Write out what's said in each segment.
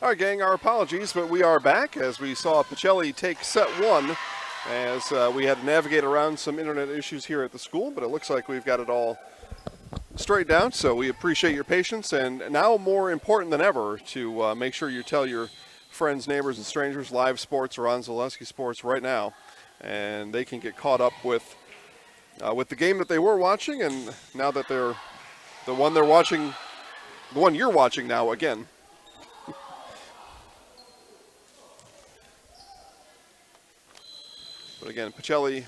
All right, gang, our apologies, but we are back as we saw Pacelli take set one as we had to navigate around some internet issues here at the school, but it looks like we've got it all straightened out, so we appreciate your patience. And now more important than ever to make sure you tell your friends, neighbors, and strangers live sports are on Zaleski Sports right now, and they can get caught up with the game that they were watching, and now that they're the one you're watching now again. But again, Pacelli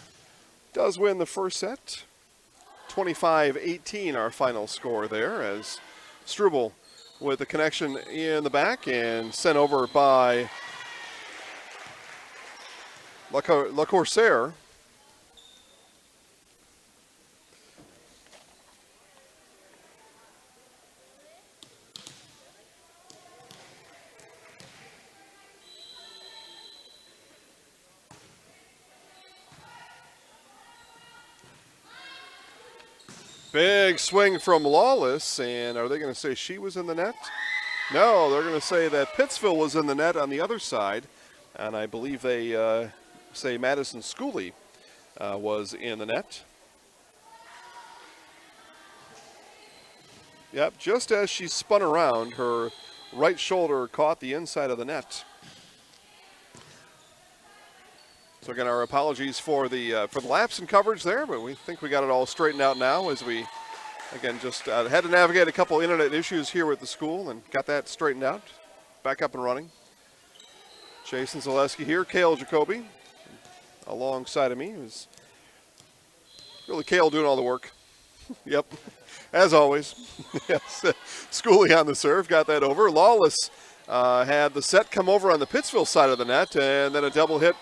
does win the first set. 25-18 our final score there, as Struble with the connection in the back and sent over by Le Corsaire. Big swing from Lawless, and are they going to say she was in the net? No, they're going to say that Pittsville was in the net on the other side, and I believe they say Madison Schooley was in the net. Yep, just as she spun around, her right shoulder caught the inside of the net. So again, our apologies for the lapse in coverage there, but we think we got it all straightened out now as we, again, just had to navigate a couple internet issues here at the school and got that straightened out, back up and running. Jason Zaleski here, Cale Jacoby alongside of me. It was really Cale doing all the work. Yep, as always. Yes, Schooley on the serve, got that over. Lawless had the set come over on the Pittsville side of the net, and then a double hit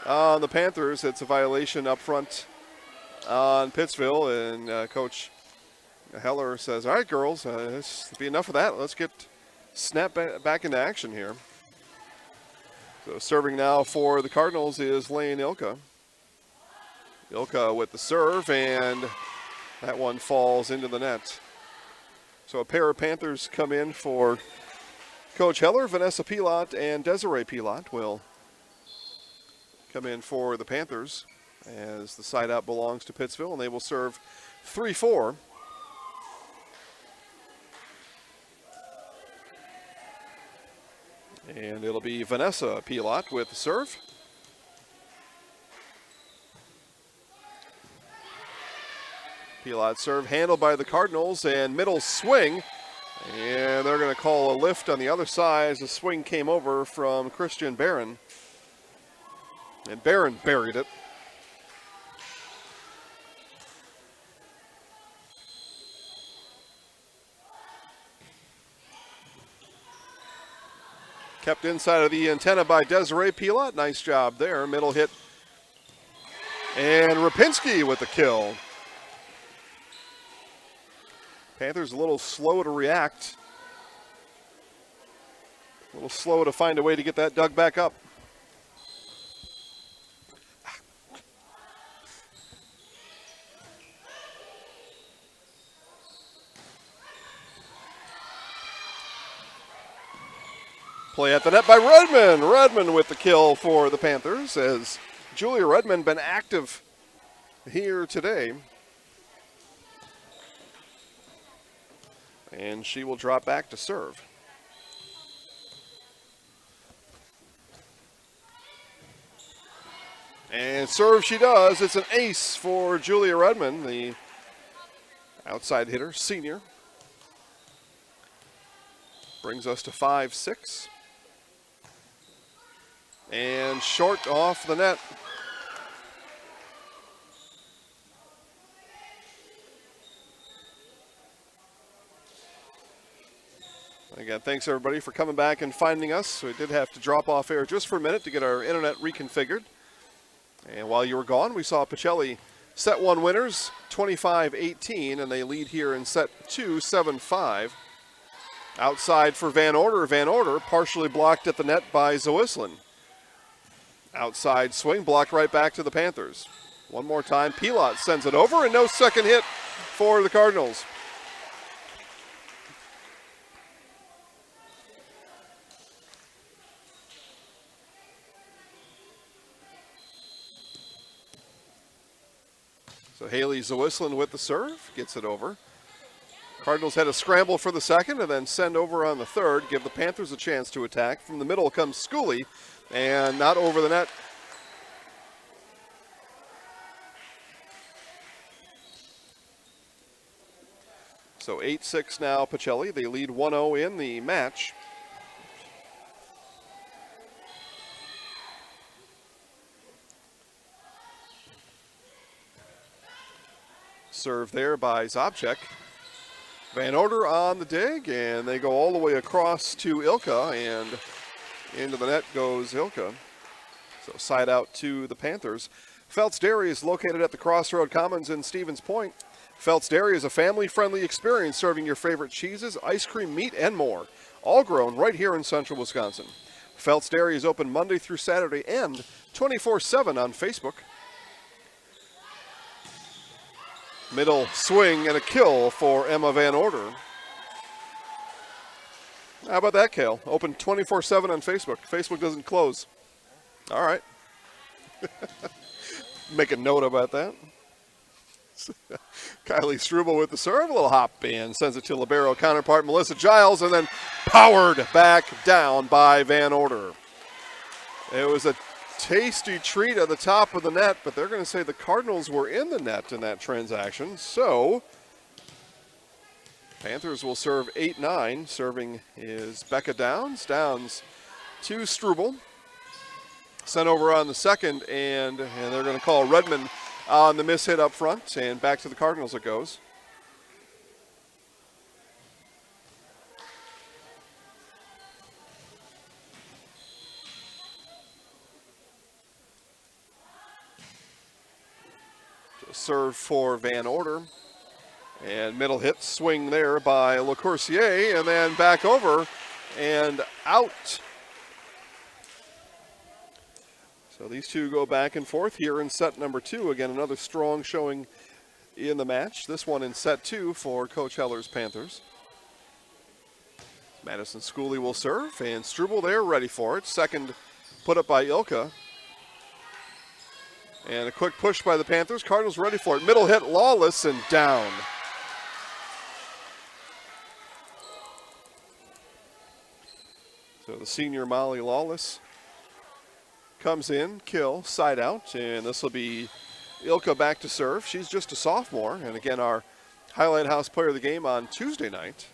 on the Panthers. It's a violation up front on Pittsville, and Coach Heller says, all right, girls, this will be enough of that. Let's get snapped back into action here. So serving now for the Cardinals is Lane Ilka. Ilka with the serve, and that one falls into the net. So a pair of Panthers come in for Coach Heller. Vanessa Pilot and Desiree Pilot will come in for the Panthers as the side out belongs to Pittsville, and they will serve 3-4. And it'll be Vanessa Pilot with the serve. Pilot serve handled by the Cardinals, and middle swing. And they're going to call a lift on the other side as the swing came over from Christian Barron. And Barron buried it. Kept inside of the antenna by Desiree Pilot. Nice job there. Middle hit. And Rapinski with the kill. Panthers a little slow to react. A little slow to find a way to get that dug back up. Play at the net by Redmond. Redmond with the kill for the Panthers as Julia Redmond been active here today. And she will drop back to serve. And serve she does. It's an ace for Julia Redmond, the outside hitter, senior. Brings us to 5-6. And short off the net. Again, thanks everybody for coming back and finding us. We did have to drop off air just for a minute to get our internet reconfigured. And while you were gone, we saw Pacelli set one winners, 25-18, and they lead here in set two, 7-5. Outside for Van Order. Van Order partially blocked at the net by Zawislin. Outside swing, blocked right back to the Panthers. One more time, Pilot sends it over, and no second hit for the Cardinals. So Haley Zawislin with the serve, gets it over. Cardinals had a scramble for the second and then send over on the third, give the Panthers a chance to attack. From the middle comes Schooley, and not over the net. So 8-6 now, Pacelli. They lead 1-0 in the match. Serve there by Zobchek. Van Order on the dig, and they go all the way across to Ilka, and into the net goes Ilka. So side out to the Panthers. Feltz Dairy is located at the Crossroad Commons in Stevens Point. Feltz Dairy is a family-friendly experience serving your favorite cheeses, ice cream, meat, and more. All grown right here in central Wisconsin. Feltz Dairy is open Monday through Saturday and 24/7 on Facebook. Middle swing and a kill for Emma Van Order. How about that, Kale? Open 24/7 on Facebook. Facebook doesn't close. All right. Make a note about that. Kylie Struble with the serve. A little hop and sends it to libero counterpart Melissa Giles, and then powered back down by Van Order. It was a tasty treat at the top of the net, but they're going to say the Cardinals were in the net in that transaction. So Panthers will serve 8-9. Serving is Becca Downs. Downs to Struble. Sent over on the second, and they're going to call Redmond on the miss hit up front, and back to the Cardinals it goes. Serve for Van Order, and middle hit swing there by LeCourcier, and then back over and out. So these two go back and forth here in set number two. Again, another strong showing in the match. This one in set two for Coach Heller's Panthers. Madison Schooley will serve, and Struble there ready for it. Second put up by Ilka. And a quick push by the Panthers. Cardinals ready for it. Middle hit, Lawless, and down. So the senior Molly Lawless comes in, kill, side out, and this will be Ilka back to serve. She's just a sophomore, and again, our Highlight House player of the game on Tuesday night.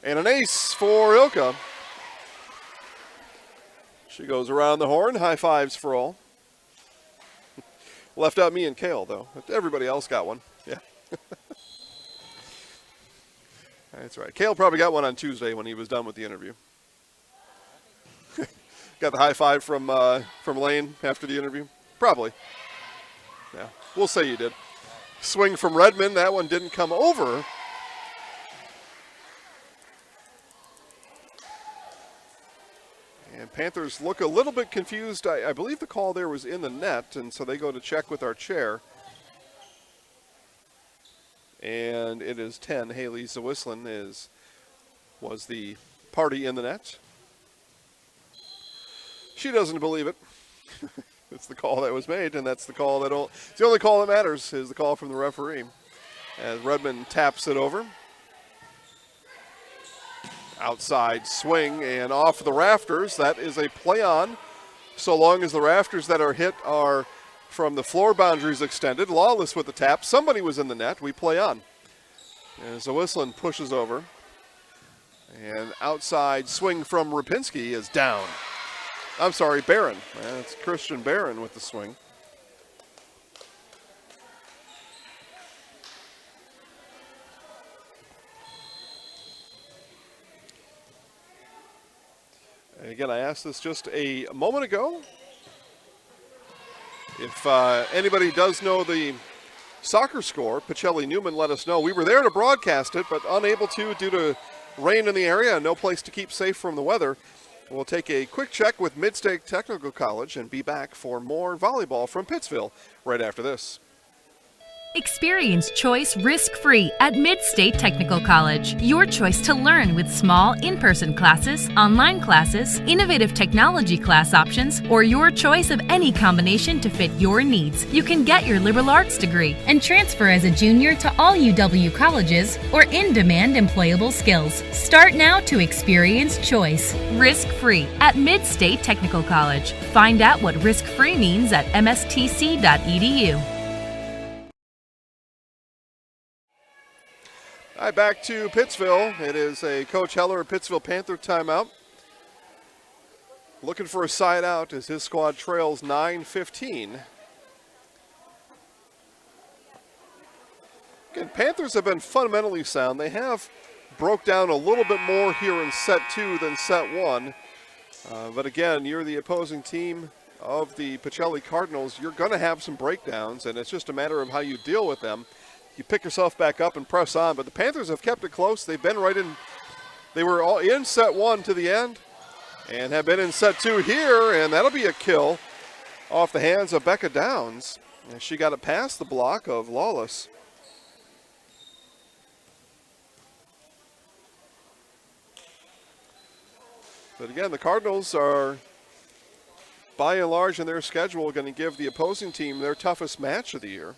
And an ace for Ilka. She goes around the horn, high fives for all. Left out me and Kale, though. Everybody else got one. Yeah. That's right. Kale probably got one on Tuesday when he was done with the interview. Got the high five from Lane after the interview? Probably. Yeah, we'll say you did. Swing from Redmond. That one didn't come over. And Panthers look a little bit confused. I believe the call there was in the net, and so they go to check with our chair. And it is 10. Haley Zawislin was the party in the net. She doesn't believe it. It's the call that was made, and that's the call it's the only call that matters is the call from the referee. As Redmond taps it over. Outside swing and off the rafters. That is a play on, so long as the rafters that are hit are from the floor boundaries extended. Lawless with the tap. Somebody was in the net. We play on. And Zawislin pushes over. And outside swing from Rapinski is down. I'm sorry, Barron. It's Christian Barron with the swing. And again, I asked this just a moment ago. If anybody does know the soccer score, Pacelli Newman let us know. We were there to broadcast it, but unable to due to rain in the area and no place to keep safe from the weather. We'll take a quick check with Mid-State Technical College and be back for more volleyball from Pittsville right after this. Experience choice risk-free at Mid-State Technical College. Your choice to learn with small in-person classes, online classes, innovative technology class options, or your choice of any combination to fit your needs. You can get your liberal arts degree and transfer as a junior to all UW colleges or in-demand employable skills. Start now to experience choice risk-free at Mid-State Technical College. Find out what risk-free means at mstc.edu. All right, back to Pittsville. It is a Coach Heller Pittsville Panther timeout. Looking for a side out as his squad trails 9-15. Again, Panthers have been fundamentally sound. They have broke down a little bit more here in set 2 than set 1. But again, you're the opposing team of the Pacelli Cardinals. You're going to have some breakdowns, and it's just a matter of how you deal with them. You pick yourself back up and press on, but the Panthers have kept it close. They've been right in. They were all in set 1 to the end and have been in set 2 here, and that'll be a kill off the hands of Becca Downs. And she got it past the block of Lawless. But again, the Cardinals are, by and large in their schedule, going to give the opposing team their toughest match of the year.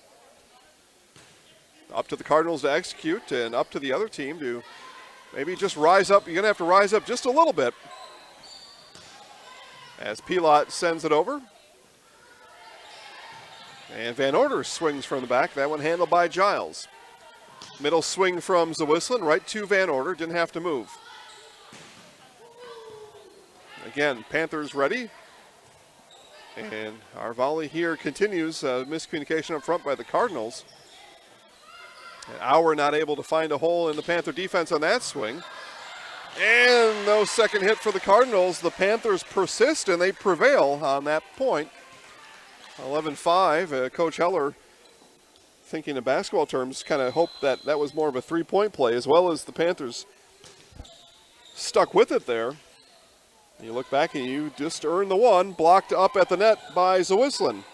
Up to the Cardinals to execute and up to the other team to maybe just rise up. You're going to have to rise up just a little bit. As Pilot sends it over. And Van Order swings from the back. That one handled by Giles. Middle swing from Zawislin right to Van Order. Didn't have to move. Again, Panthers ready. And our volley here continues. Miscommunication up front by the Cardinals. Auer not able to find a hole in the Panther defense on that swing. And no second hit for the Cardinals. The Panthers persist and they prevail on that point. 11-5. Coach Heller, thinking in basketball terms, kind of hoped that that was more of a three-point play, as well as the Panthers stuck with it there. You look back and you just earned the one, blocked up at the net by Zawislin.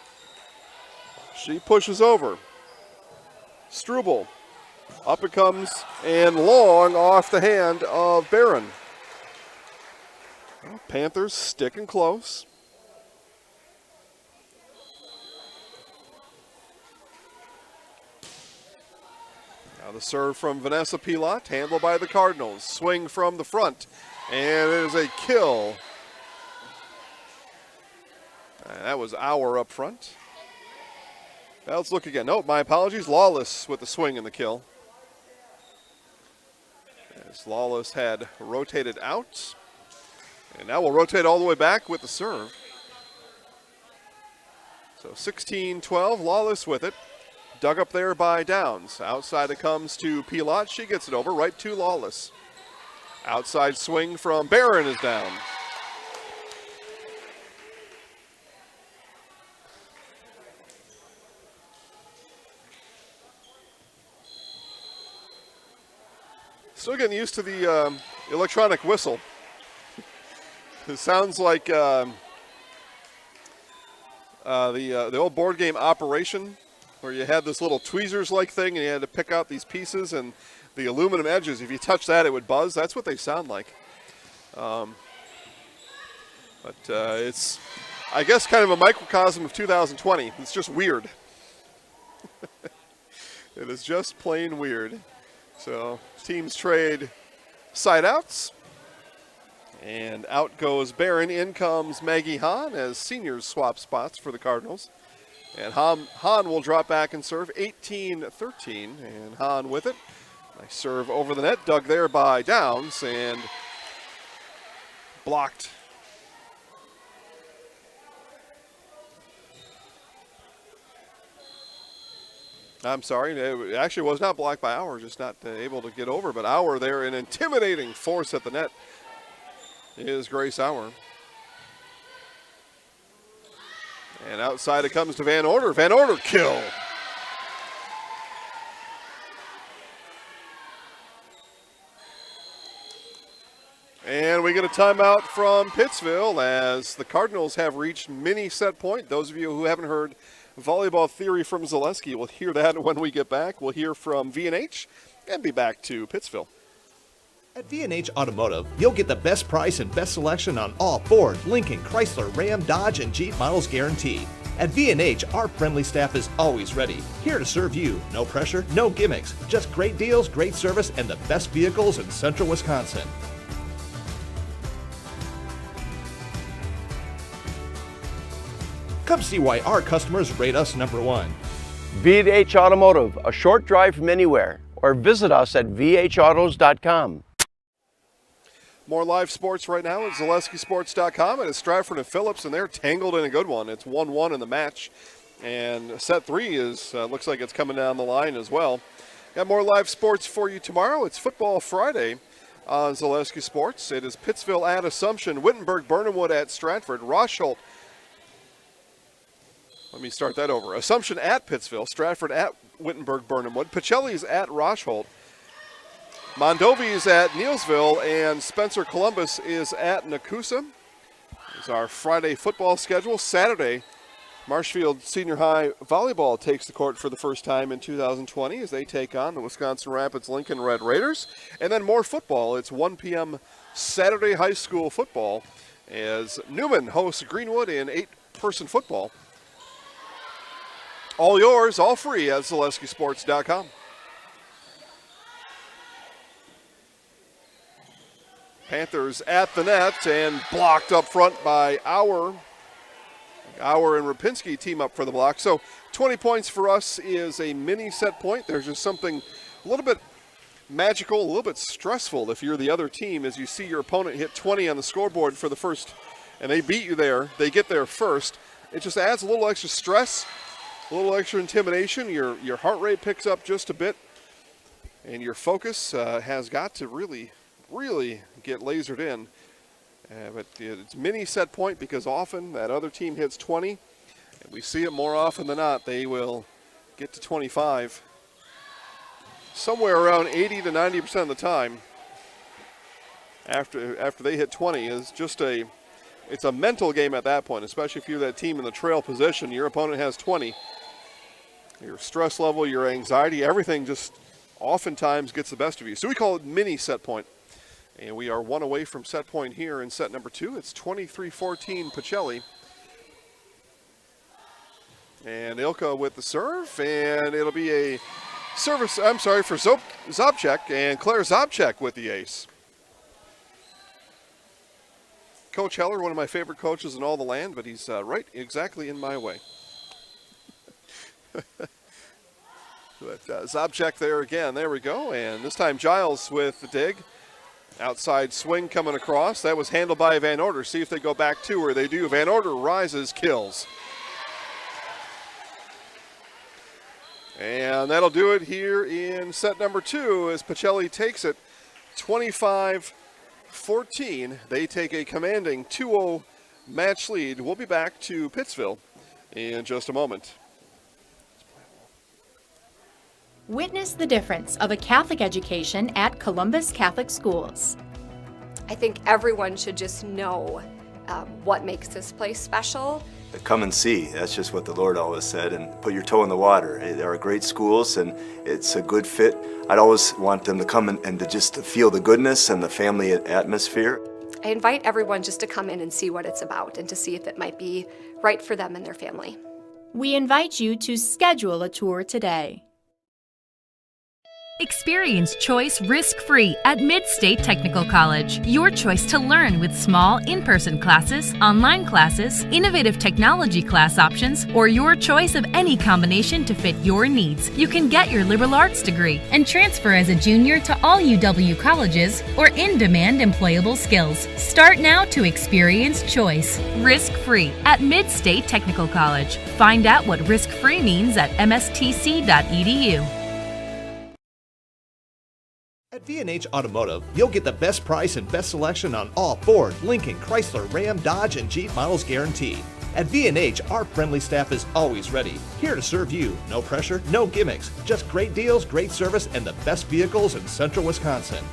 She pushes over. Struble. Up it comes, and long off the hand of Barron. Well, Panthers sticking close. Now the serve from Vanessa Pilot, handled by the Cardinals. Swing from the front, and it is a kill. And that was Auer up front. Now let's look again. No, my apologies. Lawless with the swing and the kill. As Lawless had rotated out. And now we'll rotate all the way back with the serve. So 16-12, Lawless with it. Dug up there by Downs. Outside it comes to Pilot. She gets it over right to Lawless. Outside swing from Barron is down. Still getting used to the electronic whistle. It sounds like the old board game Operation, where you had this little tweezers-like thing and you had to pick out these pieces and the aluminum edges. If you touch that, it would buzz. That's what they sound like. But it's, I guess, kind of a microcosm of 2020. It's just weird. It is just plain weird. So teams trade side outs. And out goes Barron. In comes Maggie Hahn as seniors swap spots for the Cardinals. And Hahn will drop back and serve 18-13. And Hahn with it. Nice serve over the net. Dug there by Downs and blocked. I'm sorry, it actually was not blocked by Auer, just not able to get over. But Auer there, an intimidating force at the net is Grace Auer. And outside it comes to Van Order. Van Order kill. And we get a timeout from Pittsville as the Cardinals have reached mini set point. Those of you who haven't heard volleyball theory from Zaleski will hear that when we get back. We'll hear from V&H and be back to Pittsville. At V&H Automotive, you'll get the best price and best selection on all Ford, Lincoln, Chrysler, Ram, Dodge, and Jeep models guaranteed. At V&H, our friendly staff is always ready, here to serve you. No pressure, no gimmicks, just great deals, great service, and the best vehicles in central Wisconsin. Come see why our customers rate us #1. V&H Automotive, a short drive from anywhere, or visit us at vhautos.com. More live sports right now at ZaleskiSports.com. And it's Stratford and Phillips, and they're tangled in a good one. It's 1-1 in the match, and set 3 is looks like it's coming down the line as well. Got more live sports for you tomorrow. It's Football Friday on Zaleski Sports. It is Pittsville at Assumption, Wittenberg, Burnhamwood at Stratford, Rosholt. Let me start that over. Assumption at Pittsville, Stratford at Wittenberg, Burnhamwood, Pacelli's at Rosholt, Mondovi's at Neilsville, and Spencer Columbus is at Nakusa. It's our Friday football schedule. Saturday, Marshfield Senior High Volleyball takes the court for the first time in 2020 as they take on the Wisconsin Rapids Lincoln Red Raiders. And then more football. It's 1 p.m. Saturday high school football as Newman hosts Greenwood in 8-person football. All yours, all free at ZaleskiSports.com. Panthers at the net and blocked up front by Auer. Auer and Rapinski team up for the block. So 20 points for us is a mini set point. There's just something a little bit magical, a little bit stressful if you're the other team as you see your opponent hit 20 on the scoreboard for the first, and they beat you there. They get there first. It just adds a little extra stress, a little extra intimidation. Your heart rate picks up just a bit, and your focus has got to really get lasered in. But it's mini set point because often that other team hits 20, and we see it more often than not. They will get to 25 somewhere around 80 to 90% of the time after they hit 20. It's a mental game at that point, especially if you're that team in the trail position. Your opponent has 20. Your stress level, your anxiety, everything just oftentimes gets the best of you. So we call it mini set point. And we are 1 away from set point here in set number 2. It's 23-14 Pacelli. And Ilka with the serve, and it'll be a service, for Zobchek, and Claire Zobchek with the ace. Coach Heller, one of my favorite coaches in all the land, but he's right exactly in my way. But Zobchek there again, there we go. And this time Giles with the dig. Outside swing coming across. That was handled by Van Order. See if they go back to her. They do. Van Order rises, kills. And that'll do it here in set number 2 as Pacelli takes it 25-14. They take a commanding 2-0 match lead. We'll be back to Pittsville in just a moment. Witness the difference of a Catholic education at Columbus Catholic Schools. I think everyone should just know what makes this place special. Come and see. That's just what the Lord always said, and put your toe in the water. They are great schools, and it's a good fit. I'd always want them to come and to just to feel the goodness and the family atmosphere. I invite everyone just to come in and see what it's about and to see if it might be right for them and their family. We invite you to schedule a tour today. Experience choice risk-free at Mid-State Technical College. Your choice to learn with small in-person classes, online classes, innovative technology class options, or your choice of any combination to fit your needs. You can get your liberal arts degree and transfer as a junior to all UW colleges or in-demand employable skills. Start now to experience choice risk-free at Mid-State Technical College. Find out what risk-free means at mstc.edu. At V&H Automotive, you'll get the best price and best selection on all Ford, Lincoln, Chrysler, Ram, Dodge, and Jeep models guaranteed. At V&H, our friendly staff is always ready, here to serve you. No pressure, no gimmicks, just great deals, great service, and the best vehicles in central Wisconsin.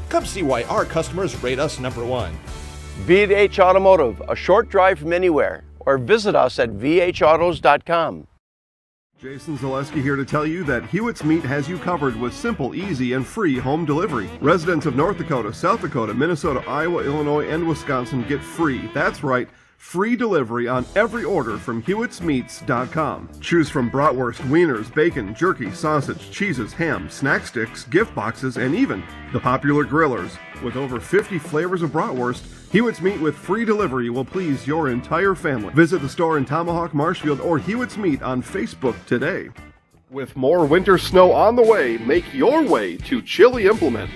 Come see why our customers rate us #1. V&H Automotive, a short drive from anywhere, or visit us at vhautos.com. Jason Zaleski here to tell you that Hewitt's Meat has you covered with simple, easy, and free home delivery. Residents of North Dakota, South Dakota, Minnesota, Iowa, Illinois, and Wisconsin get free, that's right, free delivery on every order from Hewitt'sMeats.com. Choose from bratwurst, wieners, bacon, jerky, sausage, cheeses, ham, snack sticks, gift boxes, and even the popular grillers. With over 50 flavors of bratwurst, Hewitt's Meat with free delivery will please your entire family. Visit the store in Tomahawk, Marshfield, or Hewitt's Meat on Facebook today. With more winter snow on the way, make your way to Chili Implement.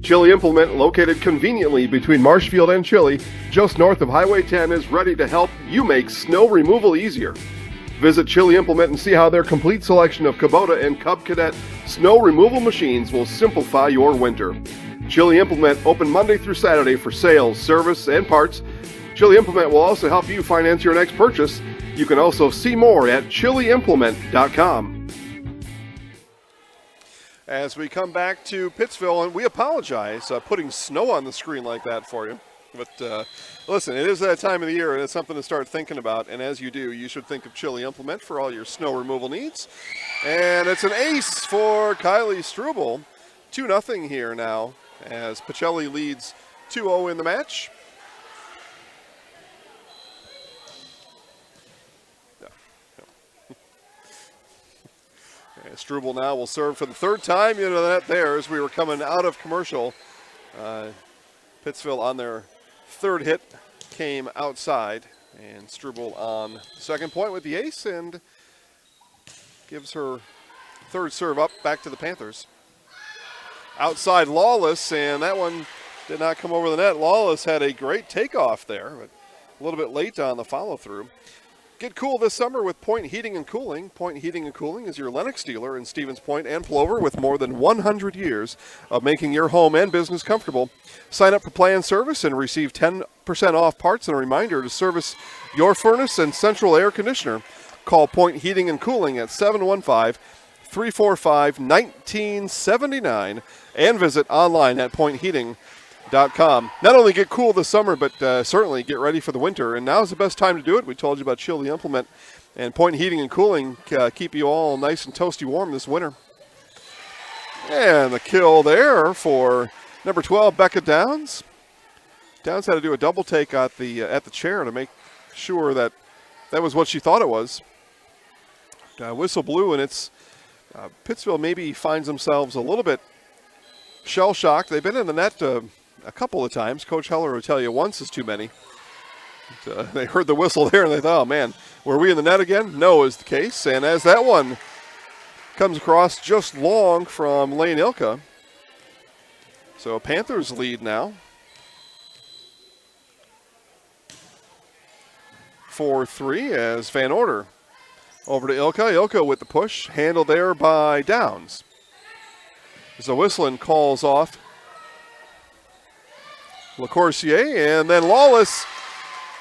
Chili Implement, located conveniently between Marshfield and Chili, just north of Highway 10, is ready to help you make snow removal easier. Visit Chili Implement and see how their complete selection of Kubota and Cub Cadet snow removal machines will simplify your winter. Chili Implement open Monday through Saturday for sales, service, and parts. Chili Implement will also help you finance your next purchase. You can also see more at chiliimplement.com. As we come back to Pittsville, and we apologize putting snow on the screen like that for you. But listen, it is that time of the year, and it's something to start thinking about. And as you do, you should think of Chili Implement for all your snow removal needs. And it's an ace for Kylie Struble. 2-0 here now, as Pacelli leads 2-0 in the match. Struble now will serve for the third time into the net there as we were coming out of commercial. Pittsville on their third hit came outside, and Struble on the second point with the ace and gives her third serve up back to the Panthers. Outside Lawless, and that one did not come over the net. Lawless had a great takeoff there, but a little bit late on the follow-through. Get cool this summer with Point Heating and Cooling. Point Heating and Cooling is your Lennox dealer in Stevens Point and Plover with more than 100 years of making your home and business comfortable. Sign up for planned service and receive 10% off parts, and a reminder to service your furnace and central air conditioner. Call Point Heating and Cooling at 715-345-1979 and visit online at pointheating.com. Not only get cool this summer, but certainly get ready for the winter. And now's the best time to do it. We told you about Chili Implement and Point Heating and Cooling. Keep you all nice and toasty warm this winter. And the kill there for number 12, Becca Downs. Downs had to do a double take at the chair to make sure that that was what she thought it was. Whistle blew, and it's Pittsville maybe finds themselves a little bit shell-shocked. They've been in the net a couple of times. Coach Heller will tell you once is too many. But, they heard the whistle there and they thought, oh man, were we in the net again? No is the case. And as that one comes across just long from Lane Ilka. So Panthers lead now. 4-3 as Van Order over to Ilka. Ilka with the push, handled there by Downs. So Whistling calls off LaCourcier, and then Lawless,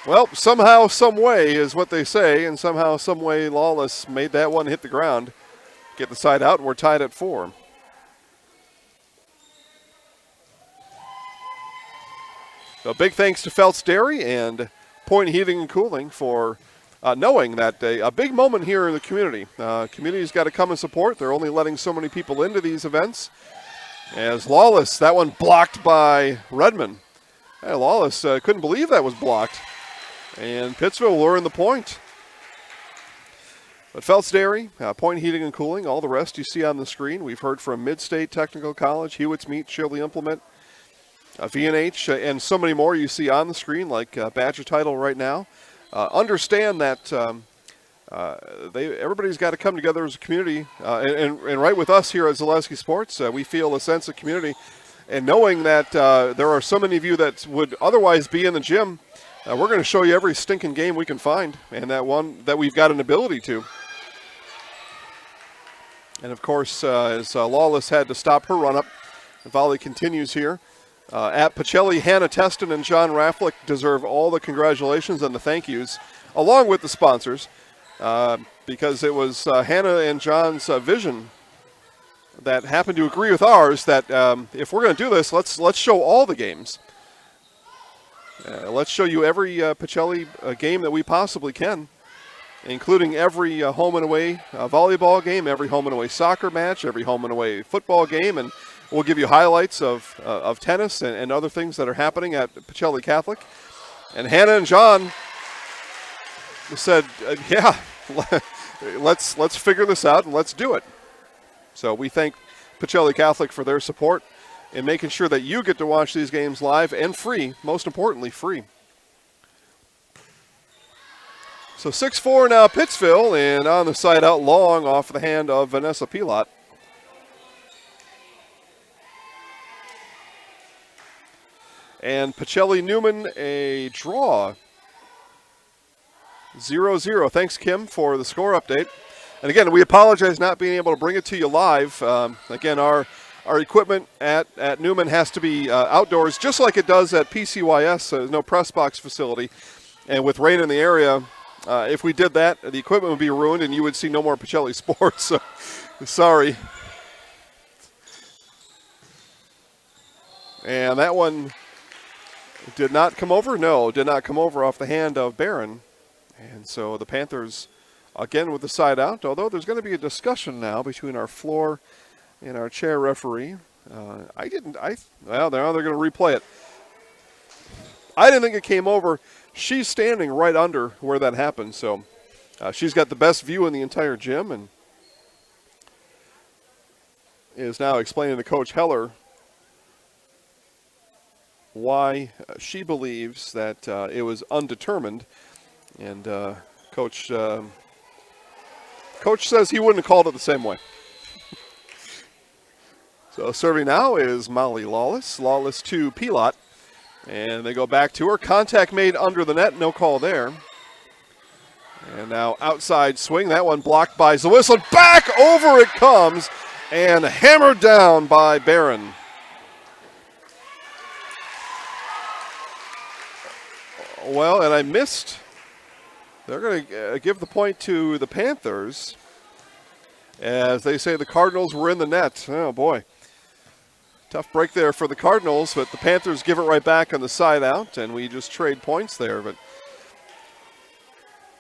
well, somehow, some way is what they say, and somehow, some way Lawless made that one hit the ground, get the side out, and we're tied at 4. So big thanks to Phelps Dairy and Point Heating and Cooling for knowing that a big moment here in the community. Community's got to come and support. They're only letting so many people into these events. As Lawless, that one blocked by Redmond. Hey, Lawless couldn't believe that was blocked. And Pittsville will earn the point. But Phelps Dairy, Point Heating and Cooling, all the rest you see on the screen. We've heard from Mid-State Technical College, Hewitt's Meat, Shirley Implement, V&H, and so many more you see on the screen, like Badger Title right now. Understand that everybody's got to come together as a community, and right with us here at Zaleski Sports, we feel a sense of community. And knowing that there are so many of you that would otherwise be in the gym, we're going to show you every stinking game we can find, and that one that we've got an ability to. And of course, as Lawless had to stop her run-up, the volley continues here. At Pacelli, Hannah Teston and John Rafflick deserve all the congratulations and the thank yous, along with the sponsors, because it was Hannah and John's vision that happened to agree with ours that if we're going to do this, let's show all the games. Let's show you every Pacelli game that we possibly can, including every home and away volleyball game, every home and away soccer match, every home and away football game, and we'll give you highlights of tennis and other things that are happening at Pacelli Catholic. And Hannah and John said, yeah, let's figure this out and let's do it. So we thank Pacelli Catholic for their support in making sure that you get to watch these games live and free, most importantly, free. So 6-4 now Pittsville, and on the side out long off the hand of Vanessa Pilot. And Pacelli Newman a draw. 0-0. Thanks, Kim, for the score update. And again, we apologize not being able to bring it to you live. Again, our equipment at Newman has to be outdoors, just like it does at PCYS. There's no press box facility. And with rain in the area, if we did that, the equipment would be ruined and you would see no more Pacelli sports. So, sorry. And that one did not come over? No, did not come over off the hand of Barron. And so the Panthers, again with the side out, although there's going to be a discussion now between our floor and our chair referee. Well, now they're going to replay it. I didn't think it came over. She's standing right under where that happened, so she's got the best view in the entire gym and is now explaining to Coach Heller why she believes that it was undetermined. And Coach says he wouldn't have called it the same way. So serving now is Molly Lawless. Lawless to Pilot. And they go back to her. Contact made under the net. No call there. And now outside swing. That one blocked by Zawislin. Back over it comes. And hammered down by Barron. Well, and I missed. They're going to give the point to the Panthers. As they say the Cardinals were in the net. Oh, boy. Tough break there for the Cardinals, but the Panthers give it right back on the side out, and we just trade points there. But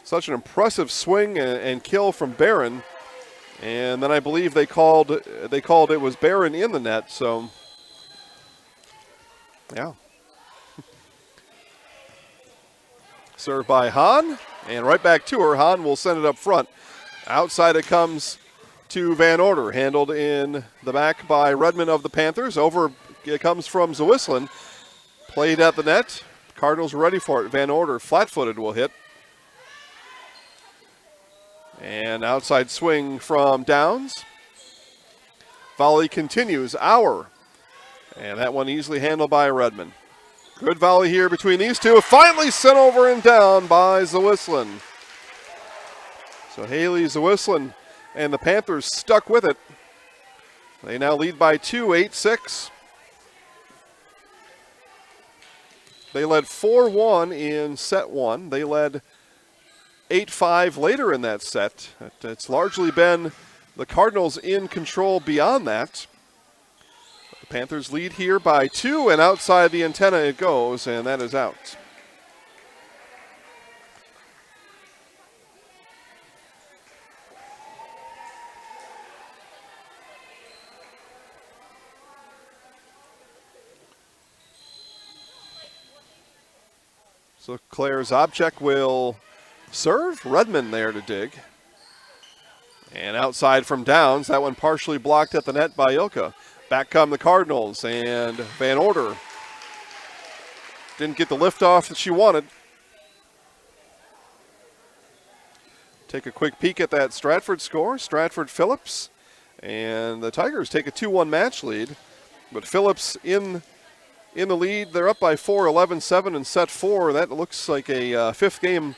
such an impressive swing and kill from Barron. And then I believe they called it was Barron in the net, so yeah. Served by Hahn, and right back to her. Hahn will send it up front. Outside it comes to Van Order, handled in the back by Redmond of the Panthers. Over it comes from Zawislin. Played at the net. Cardinals ready for it. Van Order, flat-footed, will hit. And outside swing from Downs. Volley continues. Auer. And that one easily handled by Redmond. Good volley here between these two. Finally sent over and down by Zawislin. So Haley Zawislin and the Panthers stuck with it. They now lead by 2, 8-6. They led 4-1 in set one. They led 8-5 later in that set. It's largely been the Cardinals in control beyond that. The Panthers lead here by 2, and outside the antenna it goes, and that is out. So Claire Zobchek will serve. Redmond there to dig. And outside from Downs, that one partially blocked at the net by Ilka. Back come the Cardinals, and Van Order didn't get the liftoff that she wanted. Take a quick peek at that Stratford score. Stratford Phillips, and the Tigers take a 2-1 match lead. But Phillips in the lead. They're up by 4, 11-7 in set 4. That looks like a fifth game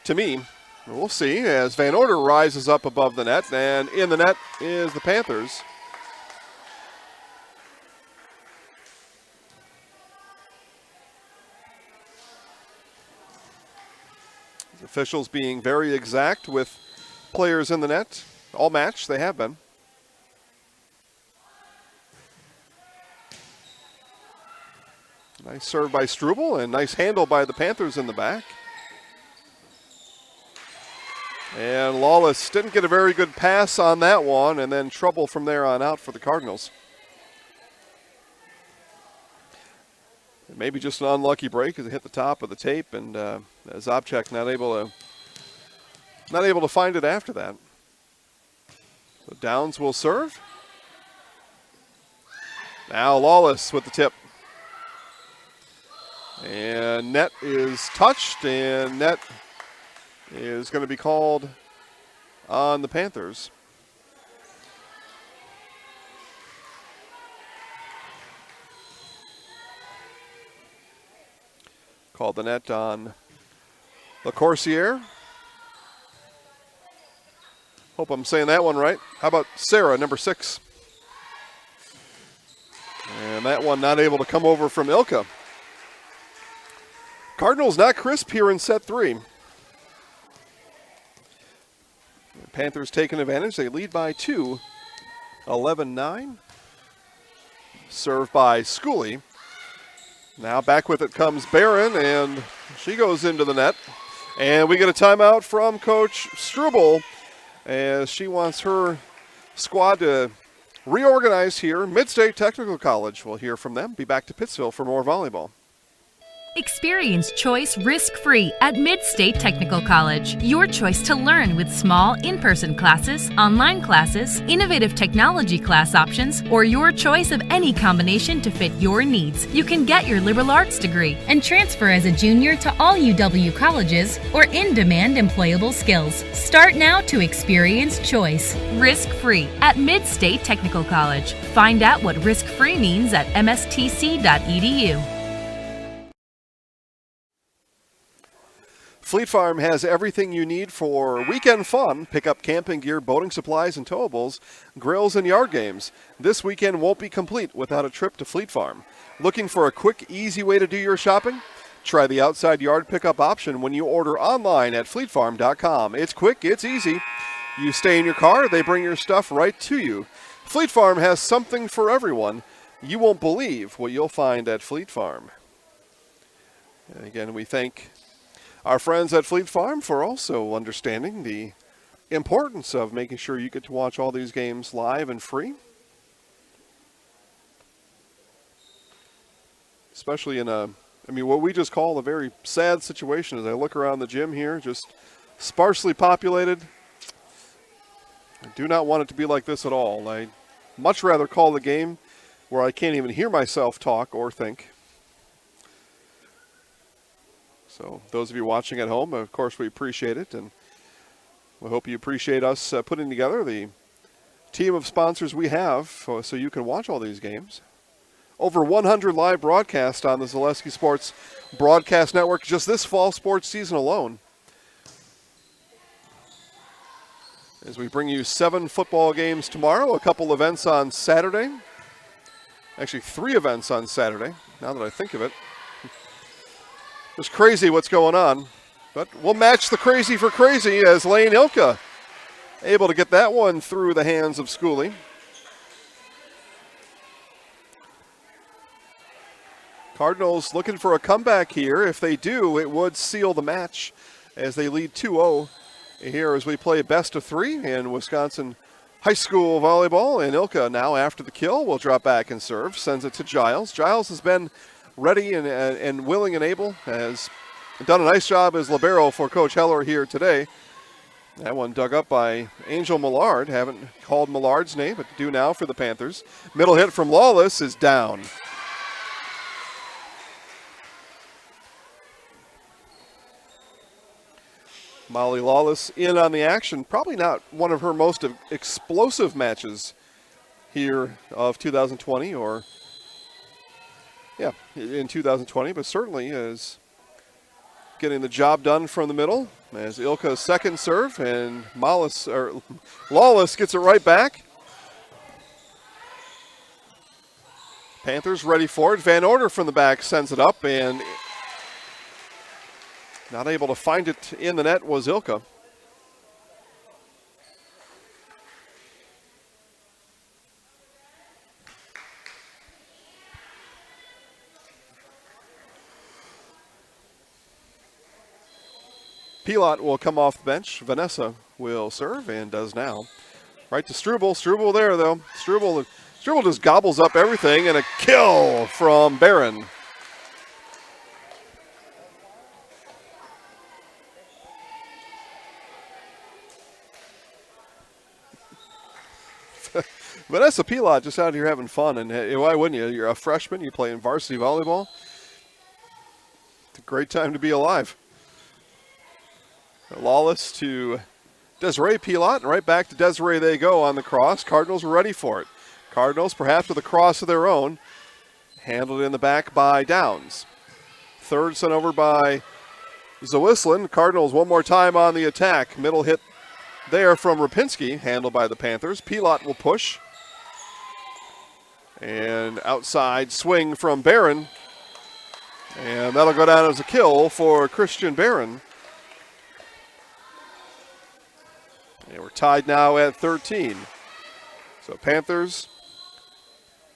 to me. We'll see as Van Order rises up above the net, and in the net is the Panthers. The officials being very exact with players in the net. All match, they have been. Nice serve by Struble, and nice handle by the Panthers in the back. And Lawless didn't get a very good pass on that one, and then trouble from there on out for the Cardinals. Maybe just an unlucky break as it hit the top of the tape, and Zobchek not able to find it after that. So Downs will serve. Now Lawless with the tip. And net is touched, and net is going to be called on the Panthers. Called the net on LaCourciere. Hope I'm saying that one right. How about Sarah, number 6? And that one not able to come over from Ilka. Cardinals not crisp here in set 3. Panthers taking advantage. They lead by 2, 11-9. Served by Schooley. Now back with it comes Barron, and she goes into the net. And we get a timeout from Coach Struble as she wants her squad to reorganize here. Mid-State Technical College. We'll hear from them. Be back to Pittsville for more volleyball. Experience choice risk-free at Mid-State Technical College. Your choice to learn with small in-person classes, online classes, innovative technology class options, or your choice of any combination to fit your needs. You can get your liberal arts degree and transfer as a junior to all UW colleges or in-demand employable skills. Start now to experience choice risk-free at Mid-State Technical College. Find out what risk-free means at mstc.edu. Fleet Farm has everything you need for weekend fun. Pick up camping gear, boating supplies, and towables, grills, and yard games. This weekend won't be complete without a trip to Fleet Farm. Looking for a quick, easy way to do your shopping? Try the outside yard pickup option when you order online at fleetfarm.com. It's quick, it's easy. You stay in your car, they bring your stuff right to you. Fleet Farm has something for everyone. You won't believe what you'll find at Fleet Farm. And again, we thank our friends at Fleet Farm for also understanding the importance of making sure you get to watch all these games live and free. Especially in what we just call a very sad situation as I look around the gym here, just sparsely populated. I do not want it to be like this at all. I'd much rather call the game where I can't even hear myself talk or think. So those of you watching at home, of course, we appreciate it, and we hope you appreciate us putting together the team of sponsors we have so you can watch all these games. Over 100 live broadcasts on the Zaleski Sports Broadcast Network just this fall sports season alone. As we bring you 7 football games tomorrow, a couple events on Saturday. Actually, 3 events on Saturday, now that I think of it. It's crazy what's going on, but we'll match the crazy for crazy as Lane Ilka able to get that one through the hands of Schooley. Cardinals looking for a comeback here. If they do, it would seal the match as they lead 2-0 here as we play best of 3 in Wisconsin high school volleyball. And Ilka now after the kill will drop back and serve, sends it to Giles. Giles has been ready and willing and able as done a nice job as libero for Coach Heller here today. That one dug up by Angel Millard. Haven't called Millard's name, but do now for the Panthers. Middle hit from Lawless is down. Molly Lawless in on the action. Probably not one of her most explosive matches here of 2020 or, yeah, in 2020, but certainly is getting the job done from the middle as Ilka's second serve, and Lawless gets it right back. Panthers ready for it. Van Order from the back sends it up, and not able to find it in the net was Ilka. Pilot will come off the bench. Vanessa will serve and does now. Right to Struble. Struble there, though. Struble just gobbles up everything, and a kill from Barron. Vanessa Pilot just out here having fun, and why wouldn't you? You're a freshman. You play in varsity volleyball. It's a great time to be alive. Lawless to Desiree Pilot, and right back to Desiree they go on the cross. Cardinals are ready for it. Cardinals perhaps with a cross of their own. Handled in the back by Downs. Third sent over by Zawislin. Cardinals one more time on the attack. Middle hit there from Rapinski, handled by the Panthers. Pilot will push. And outside swing from Barron. And that'll go down as a kill for Christian Barron. And we're tied now at 13. So Panthers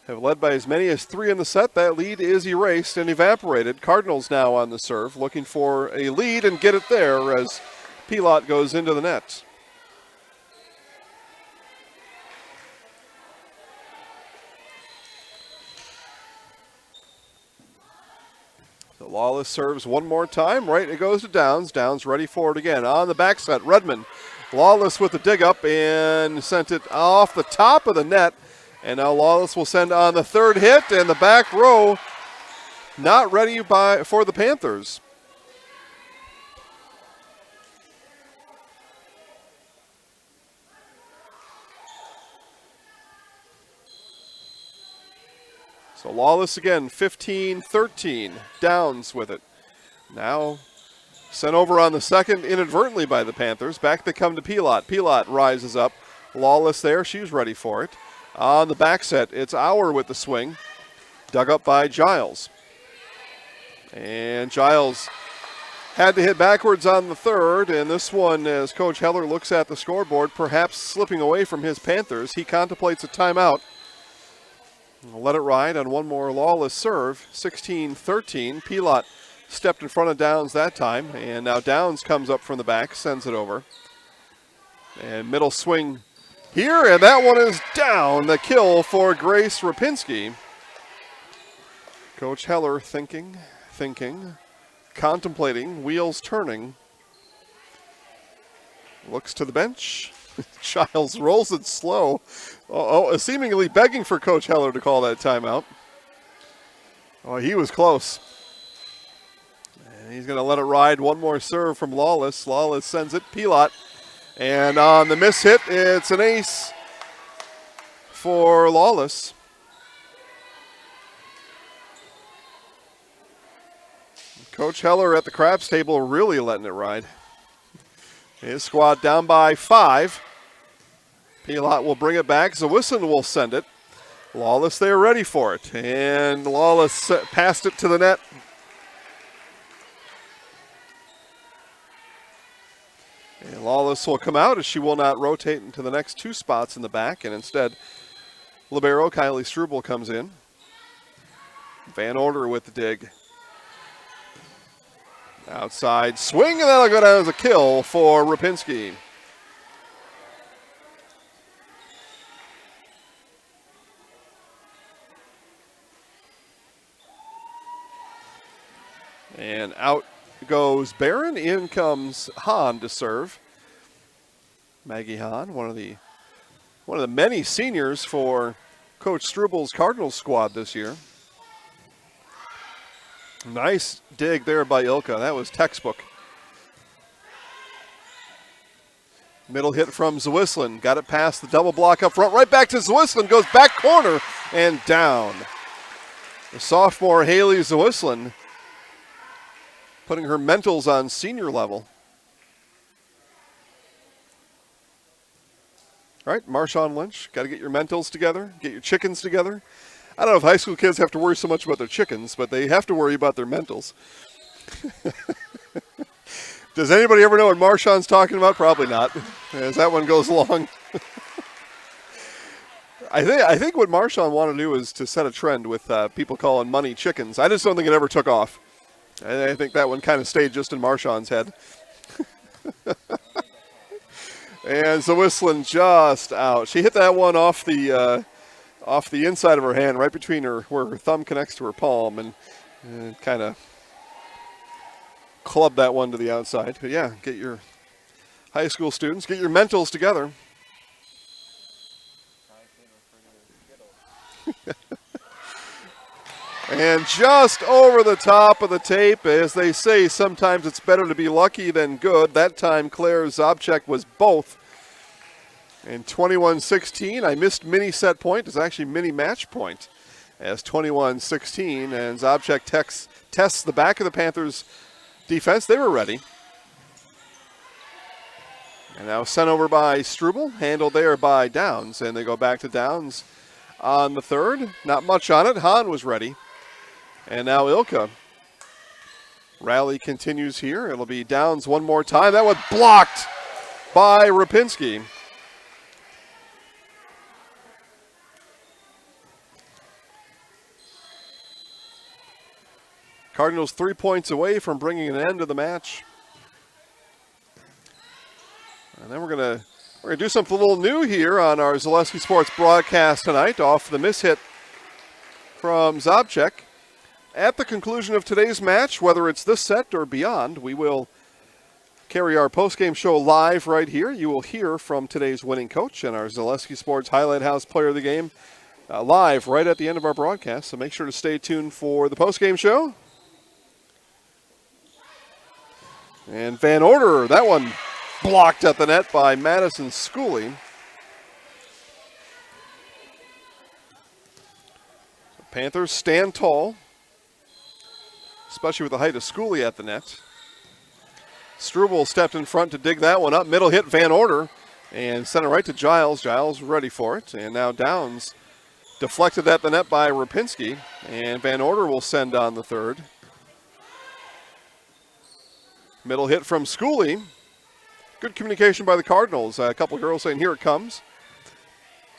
have led by as many as 3 in the set. That lead is erased and evaporated. Cardinals now on the serve, looking for a lead and get it there as Pilot goes into the net. So Lawless serves one more time. Right, it goes to Downs. Downs ready for it again. On the back set, Redmond. Lawless with the dig up and sent it off the top of the net. And now Lawless will send on the third hit, and the back row not ready for the Panthers. So Lawless again, 15-13. Downs with it. Now sent over on the second inadvertently by the Panthers. Back they come to Pilot. Pilot rises up. Lawless there. She's ready for it. On the back set, it's Auer with the swing. Dug up by Giles. And Giles had to hit backwards on the third. And this one, as Coach Heller looks at the scoreboard, perhaps slipping away from his Panthers. He contemplates a timeout. Let it ride on one more Lawless serve. 16-13. Pilot stepped in front of Downs that time, and now Downs comes up from the back, sends it over. And middle swing here, and that one is down. The kill for Grace Rapinski. Coach Heller thinking, contemplating, wheels turning. Looks to the bench. Giles rolls it slow. Seemingly begging for Coach Heller to call that timeout. Oh, he was close. He's going to let it ride. One more serve from Lawless. Lawless sends it. Pilot. And on the miss hit, it's an ace for Lawless. Coach Heller at the craps table really letting it ride. His squad down by 5. Pilot will bring it back. Zawislin will send it. Lawless there ready for it. And Lawless passed it to the net. And Lawless will come out as she will not rotate into the next 2 spots in the back, and instead libero Kylie Struble comes in. Van Order with the dig. Outside swing, and that'll go down as a kill for Rapinski. And out goes Barron. In comes Hahn to serve. Maggie Hahn, one of the many seniors for Coach Strubel's Cardinals squad this year. Nice dig there by Ilka. That was textbook. Middle hit from Zwislin. Got it past the double block up front. Right back to Zwislin. Goes back corner and down. The sophomore Haley Zwislin putting her mentals on senior level. All right, Marshawn Lynch. Got to get your mentals together. Get your chickens together. I don't know if high school kids have to worry so much about their chickens, but they have to worry about their mentals. Does anybody ever know what Marshawn's talking about? Probably not, as that one goes along. I think what Marshawn wanted to do is to set a trend with people calling money chickens. I just don't think it ever took off. I think that one kind of stayed just in Marshawn's head. And Zwislin just out. She hit that one off the inside of her hand, right between where her thumb connects to her palm, and kind of clubbed that one to the outside. But yeah, get your high school students, get your mentals together. And just over the top of the tape, as they say, sometimes it's better to be lucky than good. That time Claire Zobchek was both. And 21-16, I missed mini set point. It's actually mini match point as 21-16. And Zobchek tests the back of the Panthers defense. They were ready. And now sent over by Strubel, handled there by Downs. And they go back to Downs on the third. Not much on it. Hahn was ready. And now Ilka. Rally continues here. It'll be Downs one more time. That was blocked by Rapinski. Cardinals 3 points away from bringing an end to the match. And then we're gonna do something a little new here on our Zaleski Sports broadcast tonight off the mishit from Zobchek. At the conclusion of today's match, whether it's this set or beyond, we will carry our postgame show live right here. You will hear from today's winning coach and our Zaleski Sports Highlight House player of the game live right at the end of our broadcast. So make sure to stay tuned for the postgame show. And Van Order, that one blocked at the net by Madison Schooley. So Panthers stand tall, especially with the height of Schooley at the net. Strubel stepped in front to dig that one up. Middle hit Van Order and sent it right to Giles. Giles ready for it. And now Downs deflected at the net by Rapinski. And Van Order will send on the third. Middle hit from Schooley. Good communication by the Cardinals. A couple of girls saying, here it comes.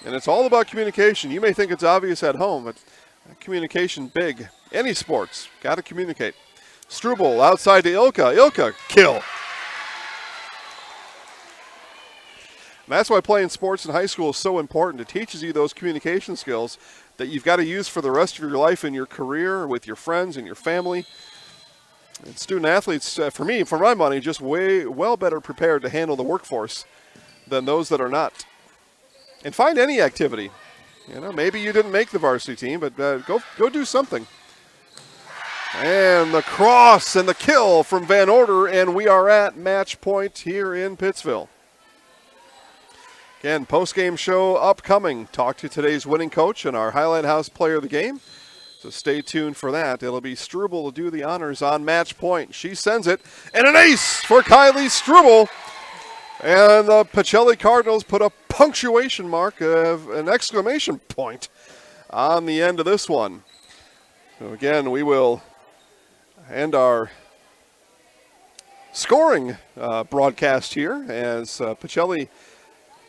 And it's all about communication. You may think it's obvious at home, but communication big. Any sports, got to communicate. Strubel outside to Ilka. Ilka, kill. And that's why playing sports in high school is so important. It teaches you those communication skills that you've got to use for the rest of your life in your career, with your friends and your family. And student athletes, for me, for my money, just well better prepared to handle the workforce than those that are not. And find any activity. You know, maybe you didn't make the varsity team, but go do something. And the cross and the kill from Van Order, and we are at match point here in Pittsville. Again, post-game show upcoming. Talk to today's winning coach and our Highlight House player of the game. So stay tuned for that. It'll be Strubel to do the honors on match point. She sends it, and an ace for Kylie Strubel. And the Pacelli Cardinals put a punctuation mark of an exclamation point on the end of this one. So again, we will end our scoring broadcast here as Pacelli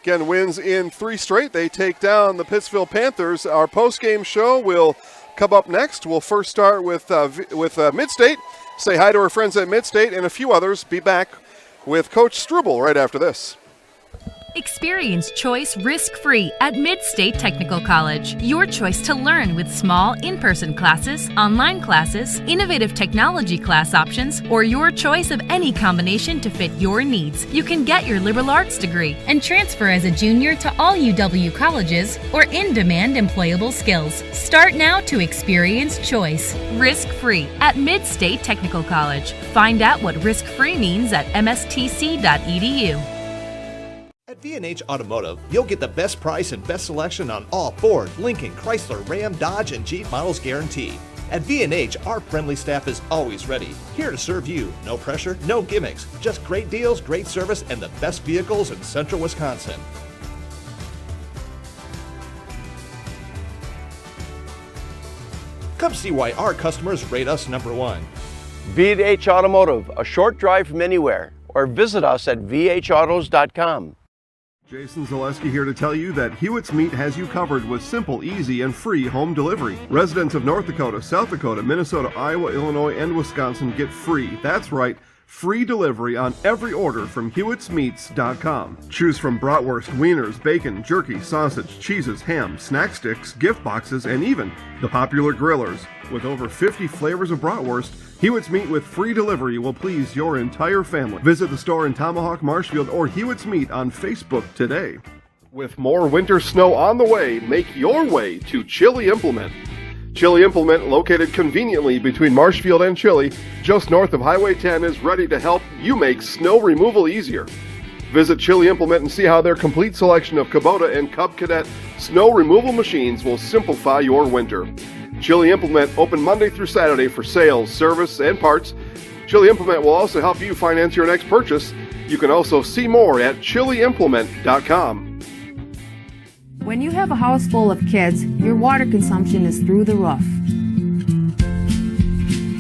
again wins in 3 straight. They take down the Pittsville Panthers. Our post-game show will come up next. We'll first start with Midstate. Say hi to our friends at Midstate and a few others. Be back with Coach Strubel right after this. Experience choice risk-free at Mid-State Technical College. Your choice to learn with small in-person classes, online classes, innovative technology class options, or your choice of any combination to fit your needs. You can get your liberal arts degree and transfer as a junior to all UW colleges or in-demand employable skills. Start now to experience choice risk-free at Mid-State Technical College. Find out what risk-free means at mstc.edu. At V&H Automotive, you'll get the best price and best selection on all Ford, Lincoln, Chrysler, Ram, Dodge, and Jeep models guaranteed. At V&H, our friendly staff is always ready, here to serve you. No pressure, no gimmicks, just great deals, great service, and the best vehicles in central Wisconsin. Come see why our customers rate us #1. V&H Automotive, a short drive from anywhere, or visit us at vhautos.com. Jason Zaleski here to tell you that Hewitt's Meat has you covered with simple, easy, and free home delivery. Residents of North Dakota, South Dakota, Minnesota, Iowa, Illinois, and Wisconsin get free. That's right. Free delivery on every order from Hewitt'sMeats.com. Choose from bratwurst, wieners, bacon, jerky, sausage, cheeses, ham, snack sticks, gift boxes, and even the popular grillers. With over 50 flavors of bratwurst, Hewitt's Meat with free delivery will please your entire family. Visit the store in Tomahawk, Marshfield, or Hewitt's Meat on Facebook today. With more winter snow on the way, make your way to Chili Implement. Chili Implement, located conveniently between Marshfield and Chili, just north of Highway 10, is ready to help you make snow removal easier. Visit Chili Implement and see how their complete selection of Kubota and Cub Cadet snow removal machines will simplify your winter. Chili Implement open Monday through Saturday for sales, service, and parts. Chili Implement will also help you finance your next purchase. You can also see more at chiliimplement.com. When you have a house full of kids, your water consumption is through the roof.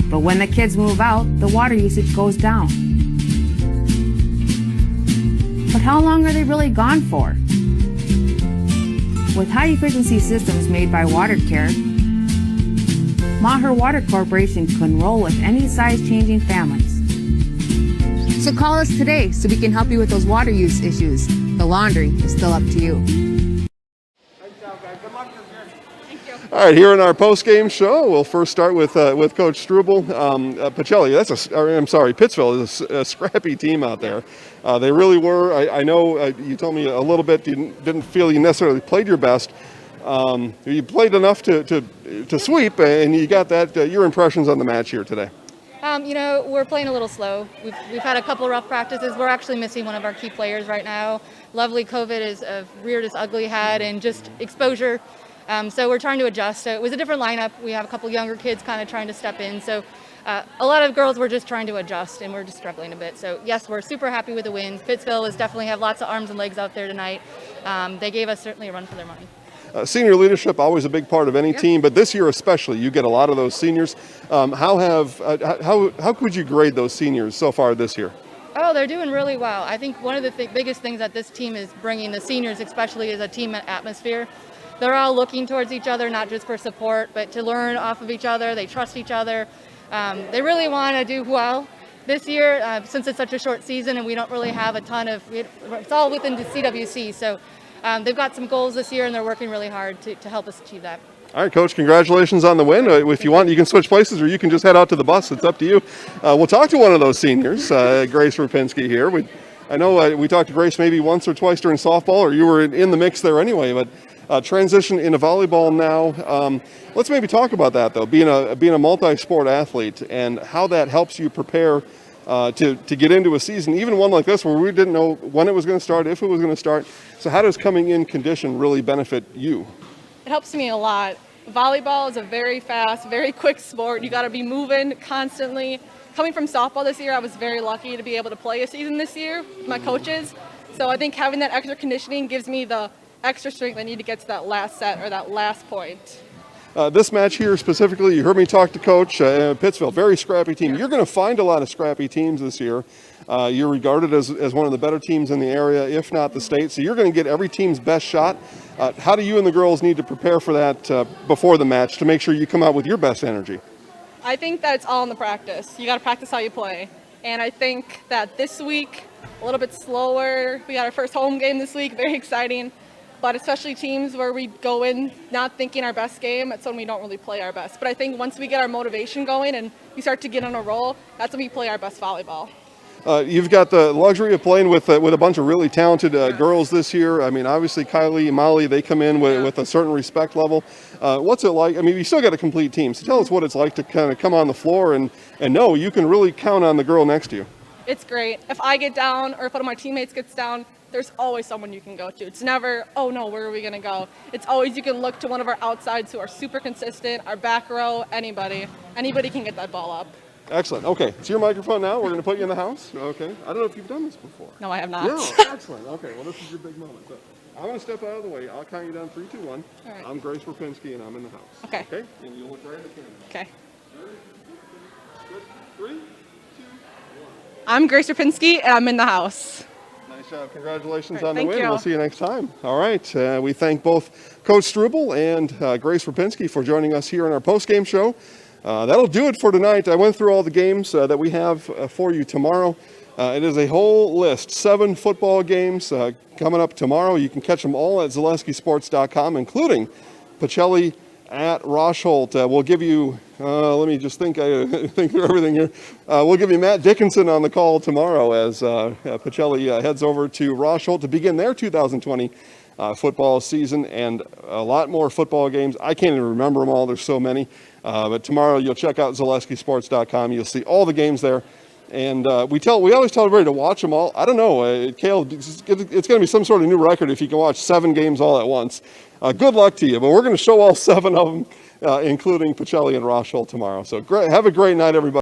But when the kids move out, the water usage goes down. But how long are they really gone for? With high-efficiency systems made by WaterCare, Maher Water Corporation can roll with any size-changing families. So call us today so we can help you with those water use issues. The laundry is still up to you. All right, here in our post-game show, we'll first start with Coach Struble. Pacelli, Pittsville is a scrappy team out there. They really were. I know you told me a little bit you didn't feel you necessarily played your best. You played enough to sweep, and you got that. Your impressions on the match here today? We're playing a little slow. We've had a couple of rough practices. We're actually missing one of our key players right now. Lovely COVID is reared its ugly head, and just exposure. So we're trying to adjust. So it was a different lineup. We have a couple younger kids kind of trying to step in. So a lot of girls were just trying to adjust, and we're just struggling a bit. So yes, we're super happy with the win. Pittsville was definitely have lots of arms and legs out there tonight. They gave us certainly a run for their money. Senior leadership, always a big part of any team, but this year especially, you get a lot of those seniors. How could you grade those seniors so far this year? Oh, they're doing really well. I think one of the biggest things that this team is bringing, the seniors especially, is a team atmosphere. They're all looking towards each other, not just for support, but to learn off of each other. They trust each other. They really want to do well this year, since it's such a short season and we don't really have a ton of, it's all within the CWC. So they've got some goals this year and they're working really hard to help us achieve that. All right, Coach, congratulations on the win. If you want, you can switch places or you can just head out to the bus. It's up to you. We'll talk to one of those seniors, Grace Rapinski here. I know we talked to Grace maybe once or twice during softball, or you were in the mix there anyway, but transition into volleyball now. Let's maybe talk about that, though, being a multi-sport athlete and how that helps you prepare to get into a season, even one like this where we didn't know when it was going to start, if it was going to start. So how does coming in condition really benefit you? It helps me a lot. Volleyball is a very fast, very quick sport. You got to be moving constantly. Coming from softball this year, I was very lucky to be able to play a season this year with my coaches. So I think having that extra conditioning gives me the extra strength I need to get to that last set or that last point. This match here specifically, you heard me talk to Coach Pittsville, very scrappy team. You're going to find a lot of scrappy teams this year. You're regarded as one of the better teams in the area, if not the state. So you're going to get every team's best shot. How do you and the girls need to prepare for that before the match to make sure you come out with your best energy? I think that's all in the practice. You got to practice how you play. And I think that this week, a little bit slower. We got our first home game this week, very exciting. But especially teams where we go in not thinking our best game, that's when we don't really play our best. But I think once we get our motivation going and we start to get on a roll, that's when we play our best volleyball. You've got the luxury of playing with a bunch of really talented girls this year. I mean, obviously Kylie and Molly, they come in with a certain respect level. What's it like? I mean, you still got a complete team. So tell us what it's like to kind of come on the floor and know you can really count on the girl next to you. It's great. If I get down or if one of my teammates gets down, there's always someone you can go to. It's never, oh no, where are we going to go? It's always you can look to one of our outsides who are super consistent, our back row, anybody. Anybody can get that ball up. Excellent. Okay, it's your microphone now. We're going to put you in the house. Okay. I don't know if you've done this before. No, I have not. No, excellent. Okay, well, this is your big moment. So I'm going to step out of the way. I'll count you down 3, 2, 1. All right. I'm Grace Rapinski, and I'm in the house. Okay. Okay? And you'll look right at the camera. Okay. Good. 3, 2, 1. I'm Grace Rapinski, and I'm in the house. Nice job. Congratulations All right, on the thank win. you. We'll see you next time. All right. We thank both Coach Struble and Grace Rapinski for joining us here in our post-game show. That'll do it for tonight. I went through all the games that we have for you tomorrow. It is a whole list, 7 football games coming up tomorrow. You can catch them all at ZaleskiSports.com, including Pacelli at Rosholt. We'll give you, let me just think through everything here. We'll give you Matt Dickinson on the call tomorrow as Pacelli heads over to Rosholt to begin their 2020 football season, and a lot more football games. I can't even remember them all. There's so many. But tomorrow you'll check out ZaleskiSports.com. You'll see all the games there. And we always tell everybody to watch them all. I don't know, Cale, it's going to be some sort of new record if you can watch 7 games all at once. Good luck to you. But we're going to show all 7 of them, including Pacelli and Rosholt tomorrow. So have a great night, everybody.